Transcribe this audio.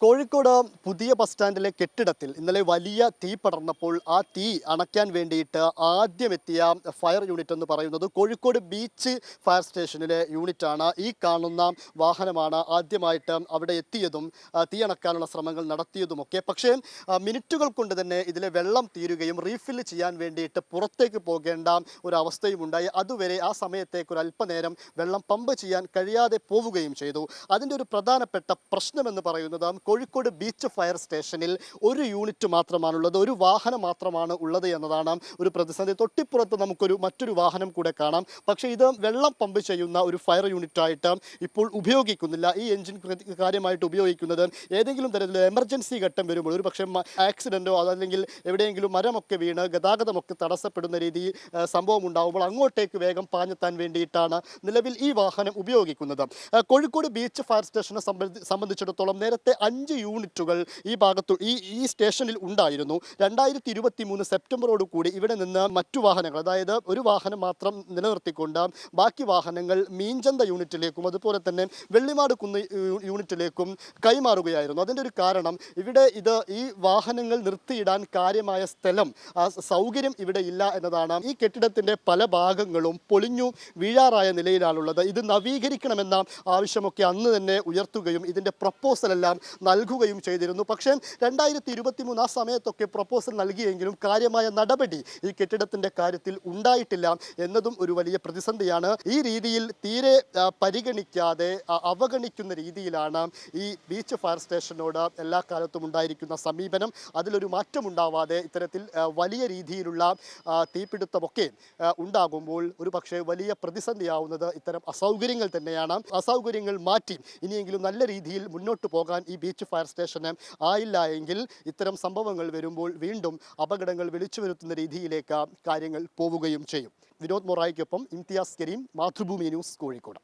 കോഴിക്കോട് പുതിയ ബസ് സ്റ്റാൻഡിലെ കെട്ടിടത്തിൽ ഇന്നലെ വലിയ തീ പടർന്നപ്പോൾ ആ തീ അണയ്ക്കാൻ വേണ്ടിയിട്ട് ആദ്യം എത്തിയ ഫയർ യൂണിറ്റ് എന്ന് പറയുന്നത് കോഴിക്കോട് ബീച്ച് ഫയർ സ്റ്റേഷനിലെ യൂണിറ്റാണ്. ഈ കാണുന്ന വാഹനമാണ് ആദ്യമായിട്ട് അവിടെ എത്തിയതും തീ അണക്കാനുള്ള ശ്രമങ്ങൾ നടത്തിയതുമൊക്കെ. പക്ഷേ മിനിറ്റുകൾ കൊണ്ട് തന്നെ ഇതിലെ വെള്ളം തീരുകയും റീഫില്ല് ചെയ്യാൻ വേണ്ടിയിട്ട് പുറത്തേക്ക് പോകേണ്ട ഒരു അവസ്ഥയും ഉണ്ടായി. അതുവരെ ആ സമയത്തേക്ക് ഒരു അല്പനേരം വെള്ളം പമ്പ് ചെയ്യാൻ കഴിയാതെ പോവുകയും ചെയ്തു. അതിൻ്റെ ഒരു പ്രധാനപ്പെട്ട പ്രശ്നമെന്ന് പറയുന്നത് കോഴിക്കോട് ബീച്ച് ഫയർ സ്റ്റേഷനിൽ ഒരു യൂണിറ്റ് മാത്രമാണുള്ളത്, ഒരു വാഹനം മാത്രമാണ് ഉള്ളത് എന്നതാണ് ഒരു പ്രതിസന്ധി. തൊട്ടിപ്പുറത്ത് മറ്റൊരു വാഹനം കൂടെ കാണാം. പക്ഷേ ഇത് വെള്ളം പമ്പ് ചെയ്യുന്ന ഒരു ഫയർ യൂണിറ്റായിട്ട് ഇപ്പോൾ ഉപയോഗിക്കുന്നില്ല. ഈ എഞ്ചിൻ കാര്യമായിട്ട് ഉപയോഗിക്കുന്നത് ഏതെങ്കിലും തരത്തിൽ എമർജൻസി ഘട്ടം വരുമ്പോൾ, ഒരു പക്ഷേ ആക്സിഡൻറ്റോ അതല്ലെങ്കിൽ എവിടെയെങ്കിലും മരമൊക്കെ വീണ് ഗതാഗതമൊക്കെ തടസ്സപ്പെടുന്ന രീതിയിൽ സംഭവം ഉണ്ടാകുമ്പോൾ അങ്ങോട്ടേക്ക് വേഗം പാഞ്ഞെത്താൻ വേണ്ടിയിട്ടാണ് നിലവിൽ ഈ വാഹനം ഉപയോഗിക്കുന്നത്. കോഴിക്കോട് ബീച്ച് ഫയർ സ്റ്റേഷനെ സംബന്ധിച്ചിടത്തോളം നേരത്തെ 5 യൂണിറ്റുകൾ ഈ സ്റ്റേഷനിൽ ഉണ്ടായിരുന്നു. 2023 സെപ്റ്റംബറോടുകൂടി ഇവിടെ നിന്ന് മറ്റു വാഹനങ്ങൾ, അതായത് ഒരു വാഹനം മാത്രം നിലനിർത്തിക്കൊണ്ട് ബാക്കി വാഹനങ്ങൾ മീഞ്ചന്ത യൂണിറ്റിലേക്കും അതുപോലെ തന്നെ വെള്ളിമാട് കുന്ന് യൂണിറ്റിലേക്കും കൈമാറുകയായിരുന്നു. അതിൻ്റെ ഒരു കാരണം ഈ വാഹനങ്ങൾ നിർത്തിയിടാൻ കാര്യമായ സൗകര്യം ഇവിടെ ഇല്ല എന്നതാണ്. ഈ കെട്ടിടത്തിൻ്റെ പല ഭാഗങ്ങളും പൊളിഞ്ഞു വീഴാറായ നിലയിലാണുള്ളത്. ഇത് നവീകരിക്കണമെന്ന ആവശ്യമൊക്കെ അന്ന് തന്നെ ഉയർത്തുകയും ഇതിൻ്റെ പ്രപ്പോസൽ എല്ലാം നൽകുകയും ചെയ്തിരുന്നു. പക്ഷേ 2023 ആ സമയത്തൊക്കെ പ്രപ്പോസൽ നൽകിയെങ്കിലും കാര്യമായ നടപടി ഈ കെട്ടിടത്തിൻ്റെ കാര്യത്തിൽ ഉണ്ടായിട്ടില്ല എന്നതും ഒരു വലിയ പ്രതിസന്ധിയാണ്. ഈ രീതിയിൽ തീരെ പരിഗണിക്കാതെ അവഗണിക്കുന്ന രീതിയിലാണ് ഈ ബീച്ച് ഫയർ സ്റ്റേഷനോട് എല്ലാ കാലത്തും ഉണ്ടായിരിക്കുന്ന സമീപനം. അതിലൊരു മാറ്റമുണ്ടാവാതെ ഇത്തരത്തിൽ വലിയ രീതിയിലുള്ള തീപിടുത്തമൊക്കെ ഉണ്ടാകുമ്പോൾ ഒരു പക്ഷേ വലിയ പ്രതിസന്ധിയാവുന്നത് ഇത്തരം അസൗകര്യങ്ങൾ തന്നെയാണ്. അസൗകര്യങ്ങൾ മാറ്റി ഇനിയെങ്കിലും നല്ല രീതിയിൽ മുന്നോട്ട് പോകാൻ ഈ ബീച്ച് ഫയർ സ്റ്റേഷന് ആയില്ല എങ്കിൽ ഇത്തരം സംഭവങ്ങൾ വരുമ്പോൾ വീണ്ടും അപകടങ്ങൾ വിളിച്ചു വരുത്തുന്ന രീതിയിലേക്ക് കാര്യങ്ങൾ പോവുകയും ചെയ്യും. വിനോദ് മൊറായിക്കൊപ്പം ഇംതിയാസ് കരീം, മാതൃഭൂമി ന്യൂസ്, കോഴിക്കോട്.